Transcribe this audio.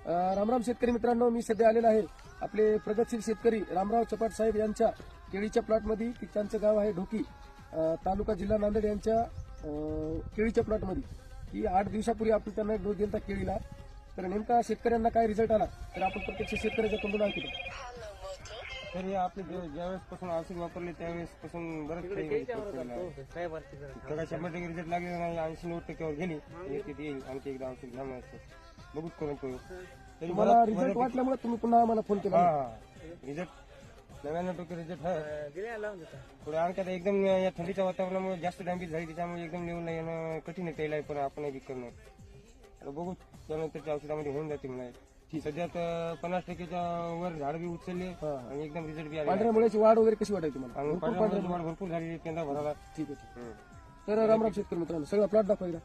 रामराम शेतकरी मित्रांनो, मी सध्या आलेला आहे आपले प्रगतशील शेतकरी रामराव चपाट साहेब यांच्या केळीच्या प्लॉटमध्ये. त्यांचं गाव आहे ढोकी, तालुका जिल्हा नांदेड. यांच्या केळीच्या प्लॉटमध्ये ही 8 दिवसापूर्वी आपण त्यांना डोस दिला केळीला. तर नेमका शेतकऱ्यांना काय रिझल्ट आला तर आपण प्रत्यक्ष शेतकऱ्याच्या तोंडून ऐकतो. तर हे आपले ज्यावेळेस पासून औषध वापरले त्यावेळेस पासून बरंच काही 100% रिझल्ट लागले नाही. 80-90% गेली. येईल आणखी एकदा औषध घ्या बघूच करून करू. तुम्हाला रिझल्ट वाटल्यामुळे तुम्ही पुन्हा आम्हाला फोन केला. रिझल्ट 99% रिझल्ट आहे. पुढे आणखी आता एकदम या थंडीच्या वातावरणामुळे जास्त डॅमेज झाली, त्याच्यामुळे एकदम लेवलला येणं कठीण आहे. त्याला पण आपण बी करणं आता बघू. त्यानंतरच्या औषधामध्ये होऊन जाते मला. सध्या तर 50%च्या वर झाड बी उचलले आणि एकदम रिझल्ट बी आले. पांढऱ्या मुळ्याची वाढ वगैरे कशी वाटायची तुम्हाला? आणि पांढऱ्या मुळ्याची वाढ भरपूर झाली. पेंदा भराला. ठीक आहे. तर रामराम शेतकरी मित्रांनो, सगळा प्लॉट दाखवा एकदा.